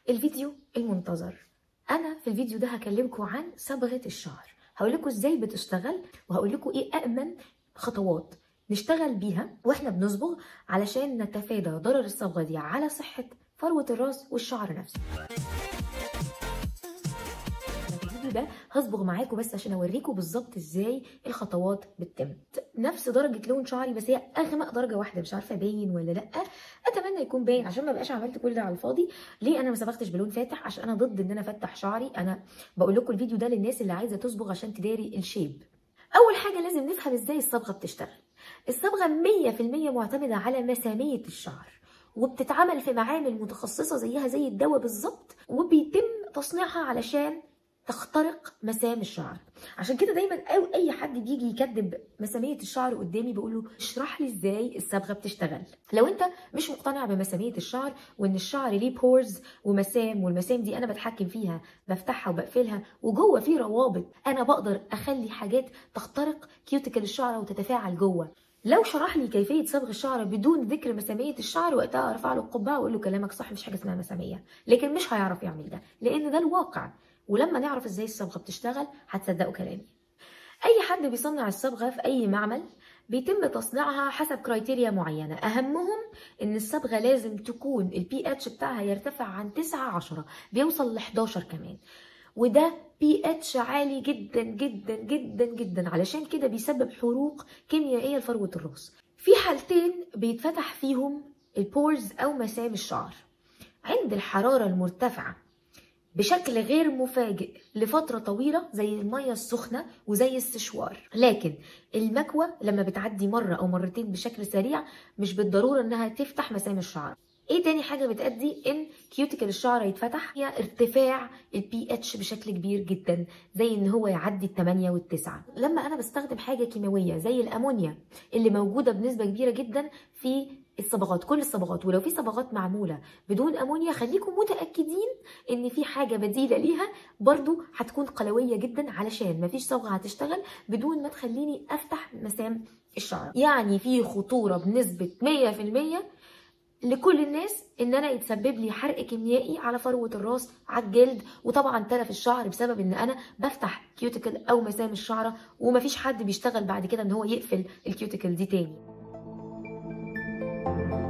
الفيديو المنتظر. انا في الفيديو ده هكلمكم عن صبغه الشعر، هقول لكم ازاي بتشتغل وهقول لكم ايه امن خطوات نشتغل بيها واحنا بنصبغ علشان نتفادى ضرر الصبغه دي على صحه فروه الراس والشعر نفسه. ده هصبغ معاكم بس عشان اوريكم بالظبط ازاي الخطوات بتتم. نفس درجه لون شعري بس هي اغمق درجه واحده، مش عارفه باين ولا لا. اتمنى يكون باين عشان ما بقاش عملت كل ده على الفاضي. ليه انا ما صبغتش بلون فاتح؟ عشان انا ضد ان انا افتح شعري. انا بقول لكم الفيديو ده للناس اللي عايزه تصبغ عشان تداري الشيب. اول حاجه لازم نفهم ازاي الصبغه بتشتغل. الصبغه 100% معتمده على مساميه الشعر، وبتتعمل في معامل متخصصه زيها زي الدواء بالظبط، وبيتم تصنيعها علشان تخترق مسام الشعر. عشان كده دايما اي حد بيجي يكذب مساميه الشعر قدامي بقول له اشرح لي ازاي الصبغه بتشتغل. لو انت مش مقتنع بمساميه الشعر وان الشعر ليه بورز ومسام، والمسام دي انا بتحكم فيها، بفتحها وبقفلها، وجوه في روابط انا بقدر اخلي حاجات تخترق كيوتيكل الشعر وتتفاعل جوه. لو شرح لي كيفيه صبغ الشعر بدون ذكر مساميه الشعر، وقتها ارفع له القبعه واقول له كلامك صح، مفيش حاجه اسمها مساميه. لكن مش هيعرف يعمل ده لان ده الواقع، ولما نعرف ازاي الصبغه بتشتغل هتصدقوا كلامي. اي حد بيصنع الصبغه في اي معمل بيتم تصنيعها حسب كرايتيريا معينه، اهمهم ان الصبغه لازم تكون البي اتش بتاعها يرتفع عن 9-10، بيوصل ل 11 كمان، وده بي اتش عالي جدا جدا جدا جدا، علشان كده بيسبب حروق كيميائيه لفروه الراس. في حالتين بيتفتح فيهم البورز او مسام الشعر: عند الحراره المرتفعه بشكل غير مفاجئ لفترة طويلة زي المية السخنة وزي السشوار، لكن المكوى لما بتعدي مرة أو مرتين بشكل سريع مش بالضرورة إنها تفتح مسام الشعر. ايه تاني حاجة بتأدي ان كيوتيكل الشعر يتفتح؟ هي ارتفاع البي اتش بشكل كبير جدا، زي ان هو يعدي ال8 وال9. لما انا بستخدم حاجة كيماوية زي الامونيا اللي موجودة بنسبة كبيرة جدا في الصبغات، كل الصبغات، ولو في صبغات معمولة بدون امونيا خليكم متأكدين ان في حاجة بديلة ليها برضو هتكون قلوية جدا، علشان مفيش صبغة هتشتغل بدون ما تخليني افتح مسام الشعر. يعني في خطورة بنسبة 100% لكل الناس ان انا يتسبب لي حرق كيميائي على فروه الراس، على الجلد، وطبعا تلف الشعر بسبب ان انا بفتح كيوتيكل او مسام الشعره، ومفيش حد بيشتغل بعد كده ان هو يقفل الكيوتيكل دي تاني.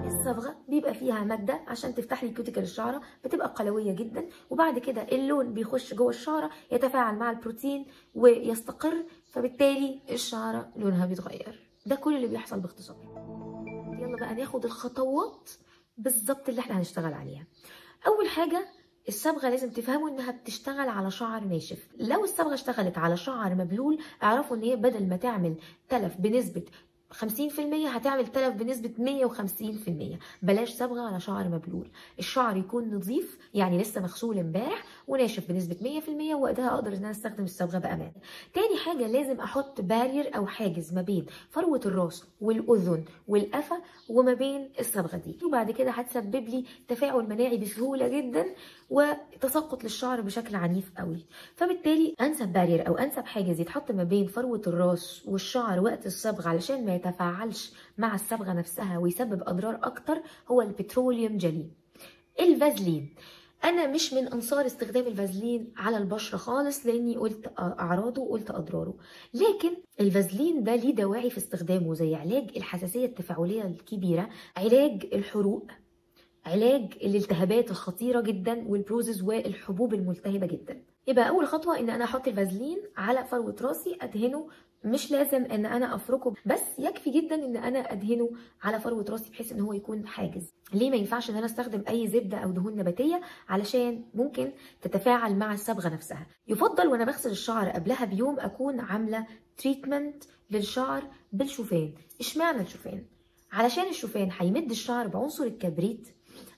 الصبغه بيبقى فيها ماده عشان تفتح لي كيوتيكل الشعره، بتبقى قلويه جدا، وبعد كده اللون بيخش جوه الشعره يتفاعل مع البروتين ويستقر، فبالتالي الشعره لونها بيتغير. ده كل اللي بيحصل باختصار. يلا بقى ناخد الخطوات بالظبط اللي احنا هنشتغل عليها. اول حاجه الصبغه لازم تفهموا انها بتشتغل على شعر ناشف. لو الصبغه اشتغلت على شعر مبلول اعرفوا ان هي بدل ما تعمل تلف بنسبه 50% هتعمل تلف بنسبة 150%. بلاش صبغة على شعر مبلول. الشعر يكون نظيف، يعني لسه مغسول امبارح وناشف بنسبة 100%، وقتها اقدر ان انا استخدم الصبغة بامان. تاني حاجة لازم احط بارير او حاجز ما بين فروة الراس والاذن والقفا وما بين الصبغة دي، وبعد كده هتسبب لي تفاعل مناعي بسهولة جدا وتساقط للشعر بشكل عنيف قوي. فبالتالي انسب بارير او انسب حاجز يتحط ما بين فروة الراس والشعر وقت الصبغة علشان ما يتفاعلش مع الصبغة نفسها ويسبب اضرار اكتر هو البتروليوم جلي. الفازلين، انا مش من انصار استخدام الفازلين على البشره خالص، لاني قلت اعراضه وقلت اضراره، لكن الفازلين ده ليه دواعي في استخدامه، زي علاج الحساسيه التفاعليه الكبيره، علاج الحروق، علاج الالتهابات الخطيره جدا والبروزز والحبوب الملتهبه جدا. يبقى اول خطوه ان انا احط الفازلين على فروه راسي، ادهنه، مش لازم ان انا افركه، بس يكفي جدا ان انا ادهنه على فروه راسي بحيث ان هو يكون حاجز. ليه ما ينفعش ان انا استخدم اي زبده او دهون نباتيه؟ علشان ممكن تتفاعل مع الصبغه نفسها. يفضل وانا بغسل الشعر قبلها بيوم اكون عامله تريتمنت للشعر بالشوفان. اشمعنى الشوفان؟ علشان الشوفان هيمد الشعر بعنصر الكبريت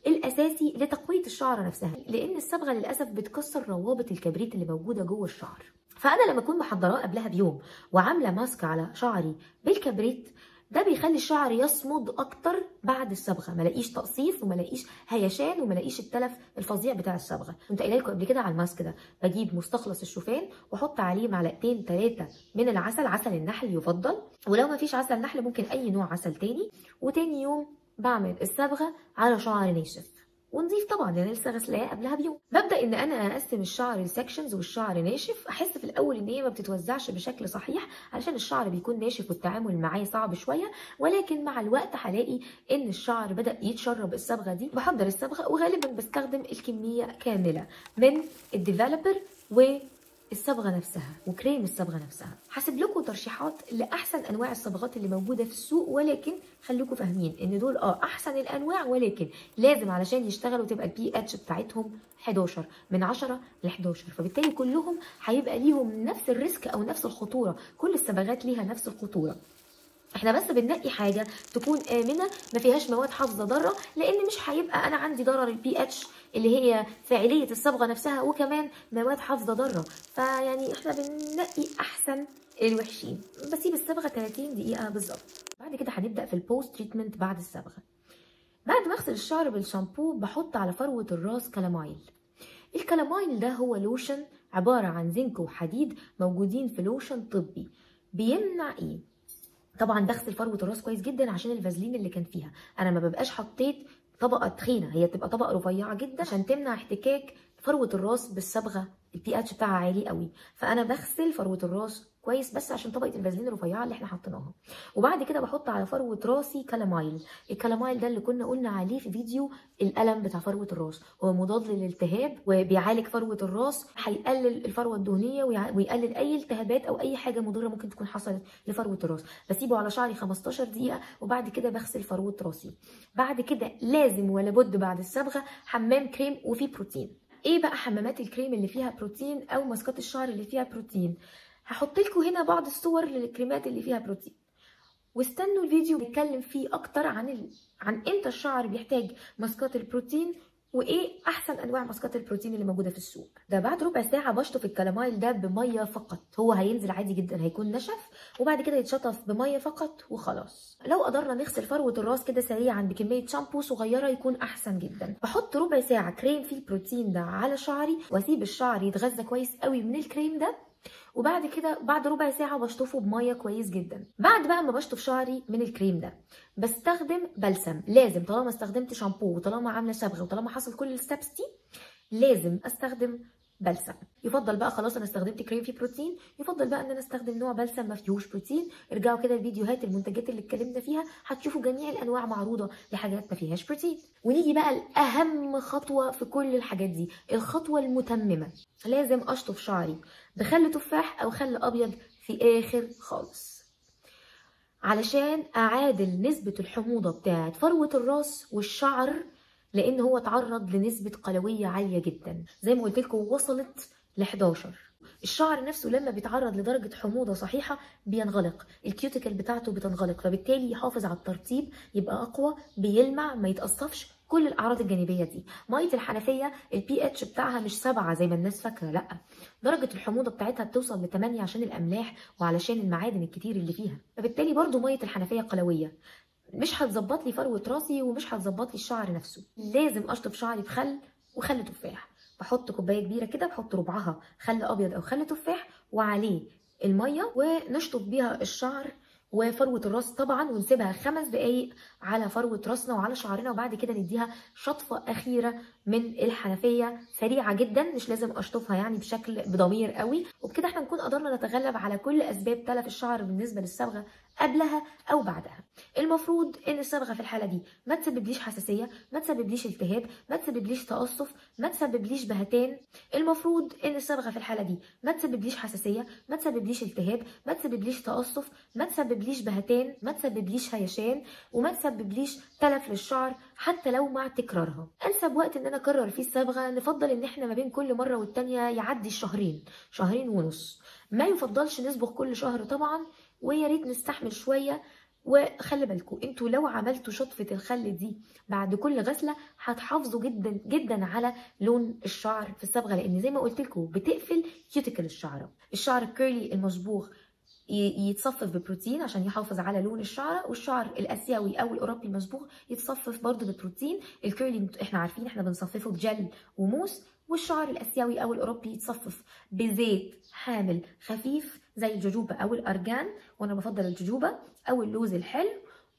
الاساسي لتقويه الشعر نفسها، لان الصبغه للاسف بتكسر روابط الكبريت اللي موجوده جوه الشعر. فانا لما اكون محضراه قبلها بيوم وعامله ماسك على شعري بالكبريت، ده بيخلي الشعر يصمد اكتر بعد الصبغه، ما لاقيش تقصيف وما لاقيش هيشان وما لاقيش التلف الفظيع بتاع الصبغه. كنت قايله لكم قبل كده على الماسك ده، بجيب مستخلص الشوفان واحط عليه 2-3 معلقة من العسل، عسل النحل يفضل، ولو ما فيش عسل نحل ممكن اي نوع عسل تاني، وتاني يوم بعمل الصبغه على شعر ناشف. ونضيف طبعا لان لسه غسلاه قبلها بيوم. ببدا ان انا اقسم الشعر لسكشنز، والشعر ناشف احس في الاول ان هي ما بتتوزعش بشكل صحيح علشان الشعر بيكون ناشف والتعامل معاه صعب شويه، ولكن مع الوقت هلاقي ان الشعر بدا يتشرب الصبغه دي. بحضر الصبغه وغالبا بستخدم الكميه كامله من الديفلوبر والصبغه نفسها وكريم الصبغه نفسها. هسيب لكم ترشيحات لاحسن انواع الصبغات اللي موجوده في السوق، ولكن خليكم فاهمين ان دول احسن الانواع، ولكن لازم علشان يشتغلوا تبقى البي اتش بتاعتهم 11 من 10 ل 11، فبالتالي كلهم هيبقى ليهم نفس الريسك او نفس الخطوره، كل الصبغات ليها نفس الخطوره. احنا بس بننقي حاجه تكون امنه ما فيهاش مواد حافظه ضاره، لان مش هيبقى انا عندي ضرر البي اتش اللي هي فاعليه الصبغه نفسها وكمان مواد حافظه ضاره، فيعني احنا بننقي احسن الوحشين. بسيب الصبغه 30 دقيقه بالظبط. بعد كده هنبدا في البوست تريتمنت بعد الصبغه. بعد ما اغسل الشعر بالشامبو بحط على فروه الراس كلامايل. الكلامايل ده هو لوشن عباره عن زنك وحديد موجودين في لوشن طبي. بيمنع ايه؟ طبعا بغسل فروه الراس كويس جدا عشان الفازلين اللي كان فيها. انا ما ببقاش حطيت طبقه تخينه، هي بتبقى طبقه رفيعه جدا عشان تمنع احتكاك فروه الراس بالصبغه، البي اتش بتاعها عالي قوي، فانا بغسل فروه الراس كويس بس عشان طبقه الفازلين الرفيعه اللي احنا حطيناها. وبعد كده بحط على فروه راسي كلامايل. الكلامايل ده اللي كنا قلنا عليه في فيديو الالم بتاع فروه الراس، هو مضاد للالتهاب وبيعالج فروه الراس، هيقلل الفروه الدهنيه ويقلل اي التهابات او اي حاجه مضره ممكن تكون حصلت لفروه الراس. بسيبه على شعري 15 دقيقه وبعد كده بغسل فروه راسي. بعد كده لازم ولا بد بعد الصبغه حمام كريم وفيه بروتين. ايه بقى حمامات الكريم اللي فيها بروتين او ماسكات الشعر اللي فيها بروتين؟ هحط لكم هنا بعض الصور للكريمات اللي فيها بروتين، واستنوا الفيديو بيتكلم فيه اكتر عن امتى الشعر بيحتاج ماسكات البروتين وايه احسن انواع ماسكات البروتين اللي موجوده في السوق. ده بعد ربع ساعه بشطف الكلامايل ده بميه فقط، هو هينزل عادي جدا هيكون نشف، وبعد كده يتشطف بميه فقط وخلاص. لو قدرنا نغسل فروه الراس كده سريعا بكميه شامبو صغيره يكون احسن جدا. بحط ربع ساعه كريم فيه البروتين ده على شعري واسيب الشعر يتغذى كويس قوي من الكريم ده، وبعد كده بعد ربع ساعه بشطفه بميه كويس جدا. بعد بقى ما بشطف شعري من الكريم ده بستخدم بلسم. لازم طالما استخدمت شامبو وطالما عامله صبغه وطالما حصل كل الستبس دي لازم استخدم بلسم. يفضل بقى خلاص انا استخدمت كريم فيه بروتين، يفضل بقى ان انا استخدم نوع بلسم ما فيهوش بروتين. ارجعوا كده الفيديوهات المنتجات اللي اتكلمنا فيها هتشوفوا جميع الانواع معروضه لحاجات ما فيهاش بروتين. ونيجي بقى لاهم خطوه في كل الحاجات دي، الخطوه المتممه. لازم اشطف شعري بخل تفاح او خل ابيض في اخر خالص علشان اعادل نسبه الحموضه بتاعت فروه الراس والشعر، لان هو اتعرض لنسبه قلويه عاليه جدا زي ما قلت لكم وصلت ل 11. الشعر نفسه لما بيتعرض لدرجه حموضه صحيحه بينغلق، الكيوتيكل بتاعته بتنغلق، فبالتالي يحافظ على الترطيب، يبقى اقوى، بيلمع، ما يتقصفش، كل الاعراض الجانبيه دي. ميه الحنفيه البي اتش بتاعها مش 7 زي ما الناس فاكره، لا، درجه الحموضه بتاعتها بتوصل ل 8 عشان الاملاح وعلشان المعادن الكتير اللي فيها، فبالتالي برضو ميه الحنفيه قلويه، مش هتظبط لي فروه راسي ومش هتظبط لي الشعر نفسه. لازم اشطف شعري بخل وخل تفاح. بحط كوبايه كبيره كده بحط ربعها خل ابيض او خل تفاح وعليه الميه ونشطف بيها الشعر وفروه الراس طبعا، ونسيبها 5 دقايق على فروه راسنا وعلى شعرنا، وبعد كده نديها شطفه اخيره من الحنفيه سريعه جدا، مش لازم اشطفها يعني بشكل بضمير قوي. وبكده احنا نكون قدرنا نتغلب على كل اسباب تلف الشعر بالنسبه للصبغه قبلها او بعدها. المفروض ان الصبغه في الحاله دي ما تسببليش حساسيه، ما تسببليش التهاب، ما تسببليش تقصف، ما تسببليش بهتان. المفروض ان الصبغه في الحاله دي ما تسببليش حساسيه، ما تسببليش التهاب، ما تسببليش تقصف، ما تسببليش بهتان، ما تسببليش هيشان، وما تسببليش تلف للشعر حتى لو مع تكرارها. انسب وقت ان انا اكرر فيه الصبغه نفضل ان احنا ما بين كل مره والتانيه يعدي الشهرين، شهرين ونص. ما يفضلش نصبغ كل شهر طبعا، ويا ريت نستحمل شويه. وخلي بالكم انتوا لو عملتوا شطفه الخل دي بعد كل غسله هتحافظوا جدا جدا على لون الشعر في الصبغه، لان زي ما قلت لكم بتقفل كيوتيكل الشعر. الشعر الكيرلي المصبوغ يتصفف ببروتين عشان يحافظ على لون الشعر، والشعر الاسيوي او الاوروبي المصبوغ يتصفف برضه ببروتين. الكيرلي احنا عارفين احنا بنصففه بجل وموس، والشعر الاسيوي او الاوروبي يتصفف بزيت حامل خفيف زي الجوجوبا او الارجان، وانا بفضل الجوجوبا، او اللوز الحلو،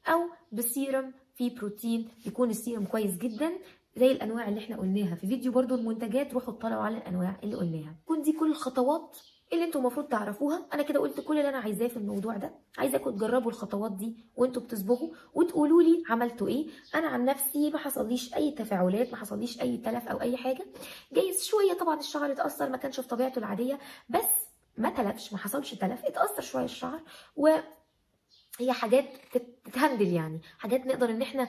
او بسيرم فيه بروتين يكون السيرم كويس جدا. زي الانواع اللي احنا قلناها في فيديو برضو المنتجات، روحوا اطلعوا على الانواع اللي قلناها. كون دي كل الخطوات اللي انتوا المفروض تعرفوها. انا كده قلت كل اللي انا عايزاه في الموضوع ده. عايزاكم تجربوا الخطوات دي وانتوا بتصبغوا وتقولوا لي عملتوا ايه. انا عن نفسي ما حصليش اي تفاعلات، ما حصليش اي تلف او اي حاجه. جايز شويه طبعا الشعر اتاثر، ما كانش في طبيعته العاديه، بس ما تلفش، ما حصلش تلف، اتاثر شويه الشعر. هي حاجات تتهندل، يعني حاجات نقدر ان احنا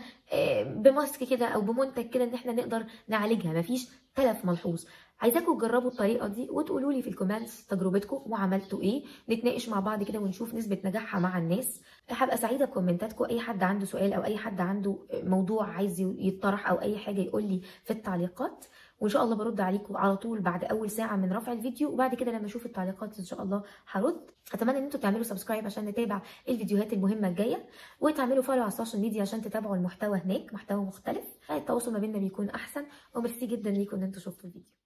بماسك كده او بمنتج كده ان احنا نقدر نعالجها، مفيش تلف ملحوظ. عايزاكم تجربوا الطريقه دي وتقولوا لي في الكومنتس تجربتكم وعملتوا ايه، نتناقش مع بعض كده ونشوف نسبه نجاحها مع الناس. هبقى سعيده بكومنتاتكم. اي حد عنده سؤال او اي حد عنده موضوع عايز يطرح او اي حاجه يقول لي في التعليقات، وان شاء الله برد عليكم على طول بعد اول ساعه من رفع الفيديو. وبعد كده لما اشوف التعليقات ان شاء الله هرد. اتمنى ان انتوا تعملوا سبسكرايب عشان نتابع الفيديوهات المهمه الجايه، وتعملوا فولو على السوشيال ميديا عشان تتابعوا المحتوى هناك، محتوى مختلف. التواصل ما بيننا بيكون احسن. وميرسي جدا ليكم ان انتوا شفتوا الفيديو.